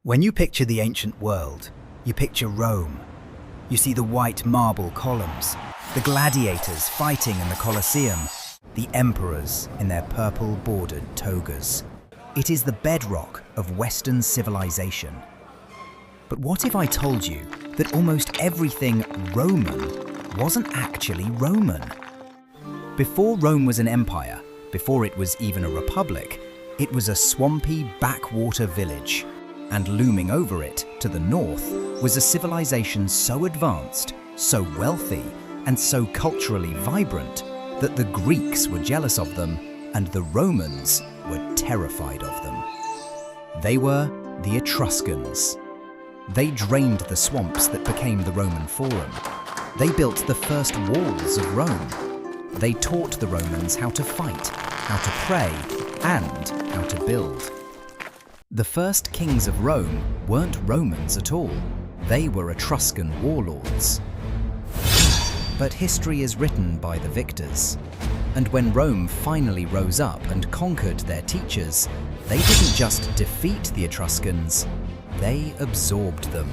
When you picture the ancient world, you picture Rome. You see the white marble columns, the gladiators fighting in the Colosseum, the emperors in their purple-bordered togas. It is the bedrock of Western civilization. But what if I told you that almost everything Roman wasn't actually Roman? Before Rome was an empire, before it was even a republic, it was a swampy backwater village. And looming over it, to the north, was a civilization so advanced, so wealthy, and so culturally vibrant that the Greeks were jealous of them and the Romans were terrified of them. They were the Etruscans. They drained the swamps that became the Roman Forum. They built the first walls of Rome. They taught the Romans how to fight, how to pray, and how to build. The first kings of Rome weren't Romans at all. They were Etruscan warlords. But history is written by the victors. And when Rome finally rose up and conquered their teachers, they didn't just defeat the Etruscans, they absorbed them.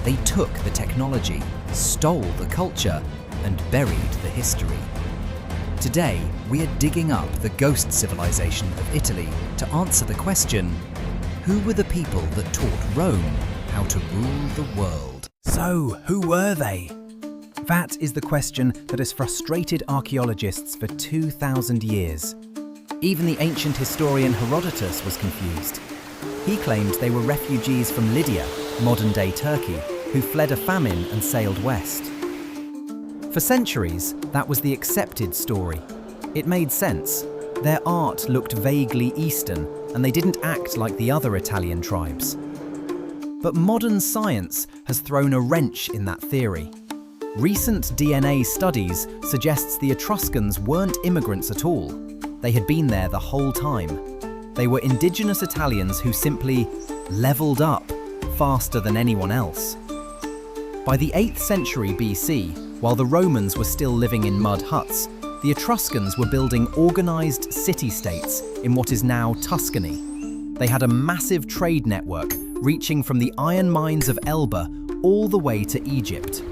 They took the technology, stole the culture, and buried the history. Today, we are digging up the ghost civilization of Italy to answer the question, who were the people that taught Rome how to rule the world? So, who were they? That is the question that has frustrated archaeologists for 2,000 years. Even the ancient historian Herodotus was confused. He claimed they were refugees from Lydia, modern-day Turkey, who fled a famine and sailed west. For centuries, that was the accepted story. It made sense. Their art looked vaguely Eastern, and they didn't act like the other Italian tribes. But modern science has thrown a wrench in that theory. Recent DNA studies suggests the Etruscans weren't immigrants at all. They had been there the whole time. They were indigenous Italians who simply leveled up faster than anyone else. By the 8th century BC, while the Romans were still living in mud huts, the Etruscans were building organized city-states in what is now Tuscany. They had a massive trade network reaching from the iron mines of Elba all the way to Egypt.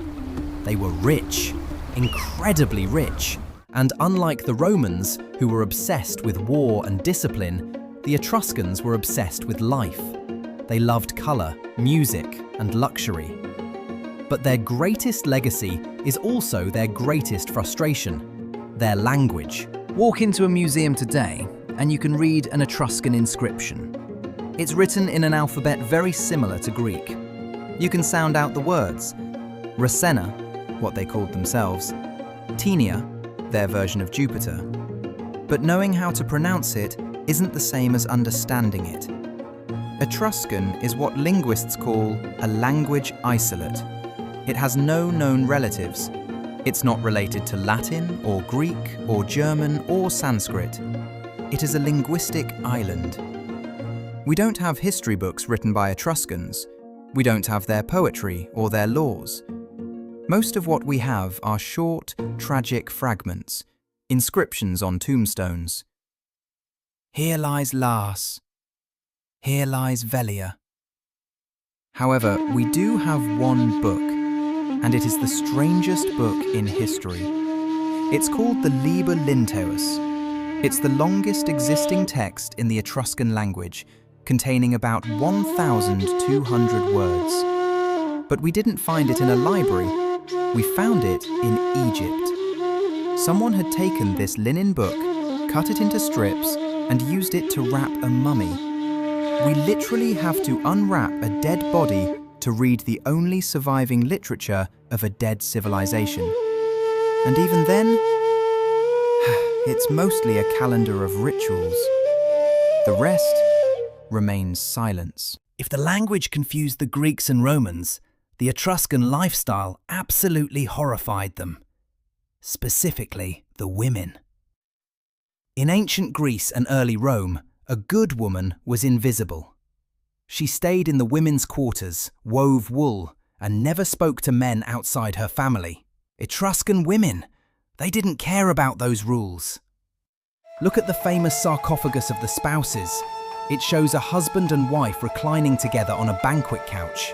They were rich, incredibly rich, and unlike the Romans, who were obsessed with war and discipline, the Etruscans were obsessed with life. They loved color, music, and luxury. But their greatest legacy is also their greatest frustration. Their language. Walk into a museum today and you can read an Etruscan inscription. It's written in an alphabet very similar to Greek. You can sound out the words. Rasenna, what they called themselves, Tenia, their version of Jupiter. But knowing how to pronounce it isn't the same as understanding it. Etruscan is what linguists call a language isolate. It has no known relatives. It's not related to Latin or Greek or German or Sanskrit. It is a linguistic island. We don't have history books written by Etruscans. We don't have their poetry or their laws. Most of what we have are short, tragic fragments, inscriptions on tombstones. Here lies Lars. Here lies Velia. However, we do have one book, and it is the strangest book in history. It's called the Liber Linteus. It's the longest existing text in the Etruscan language, containing about 1,200 words. But we didn't find it in a library, we found it in Egypt. Someone had taken this linen book, cut it into strips, and used it to wrap a mummy. We literally have to unwrap a dead body to read the only surviving literature of a dead civilization. And even then, it's mostly a calendar of rituals. The rest remains silence. If the language confused the Greeks and Romans, the Etruscan lifestyle absolutely horrified them. Specifically, the women. In ancient Greece and early Rome, a good woman was invisible. She stayed in the women's quarters, wove wool, and never spoke to men outside her family. Etruscan women, they didn't care about those rules. Look at the famous sarcophagus of the spouses. It shows a husband and wife reclining together on a banquet couch.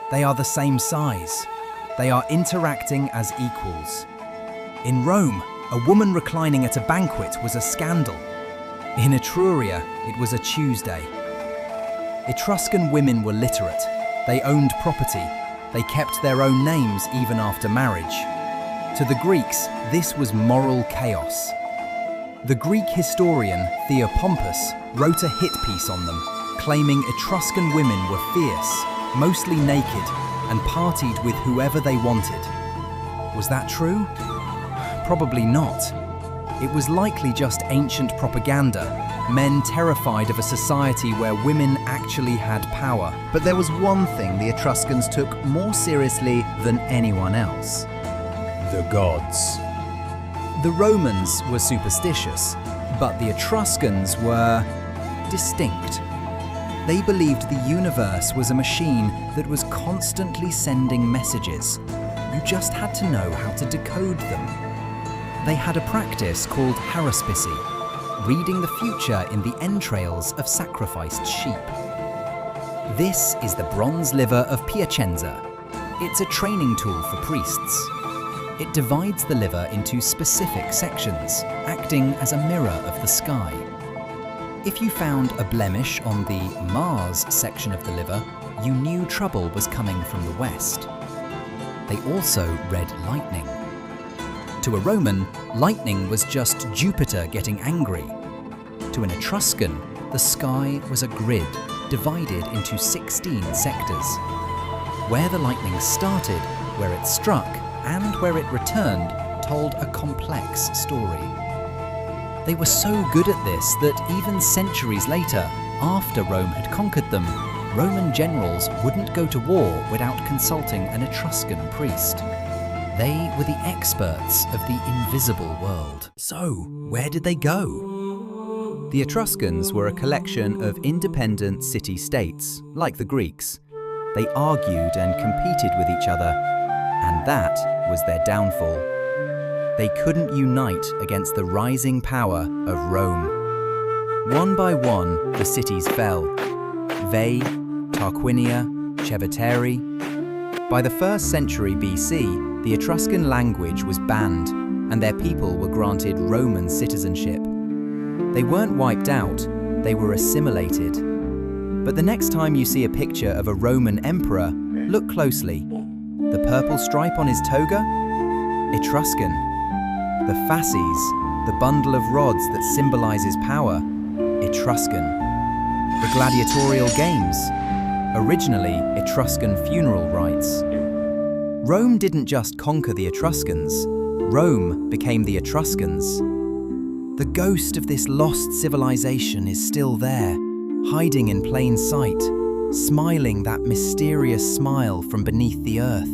They are the same size. They are interacting as equals. In Rome, a woman reclining at a banquet was a scandal. In Etruria, it was a Tuesday. Etruscan women were literate. They owned property. They kept their own names even after marriage. To the Greeks, this was moral chaos. The Greek historian Theopompus wrote a hit piece on them, claiming Etruscan women were fierce, mostly naked, and partied with whoever they wanted. Was that true? Probably not. It was likely just ancient propaganda, men terrified of a society where women actually had power. But there was one thing the Etruscans took more seriously than anyone else: the gods. The Romans were superstitious, but the Etruscans were distinct. They believed the universe was a machine that was constantly sending messages. You just had to know how to decode them. They had a practice called haruspicy, reading the future in the entrails of sacrificed sheep. This is the bronze liver of Piacenza. It's a training tool for priests. It divides the liver into specific sections, acting as a mirror of the sky. If you found a blemish on the Mars section of the liver, you knew trouble was coming from the west. They also read lightning. To a Roman, lightning was just Jupiter getting angry. To an Etruscan, the sky was a grid divided into 16 sectors. Where the lightning started, where it struck, and where it returned told a complex story. They were so good at this that even centuries later, after Rome had conquered them, Roman generals wouldn't go to war without consulting an Etruscan priest. They were the experts of the invisible world. So, where did they go? The Etruscans were a collection of independent city-states, like the Greeks. They argued and competed with each other, and that was their downfall. They couldn't unite against the rising power of Rome. One by one, the cities fell. Veii, Tarquinia, Cheviteri. By the 1st century BC, the Etruscan language was banned, and their people were granted Roman citizenship. They weren't wiped out, they were assimilated. But the next time you see a picture of a Roman emperor, look closely. The purple stripe on his toga? Etruscan. The fasces, the bundle of rods that symbolizes power? Etruscan. The gladiatorial games? Originally Etruscan funeral rites. Rome didn't just conquer the Etruscans, Rome became the Etruscans. The ghost of this lost civilization is still there, hiding in plain sight, smiling that mysterious smile from beneath the earth.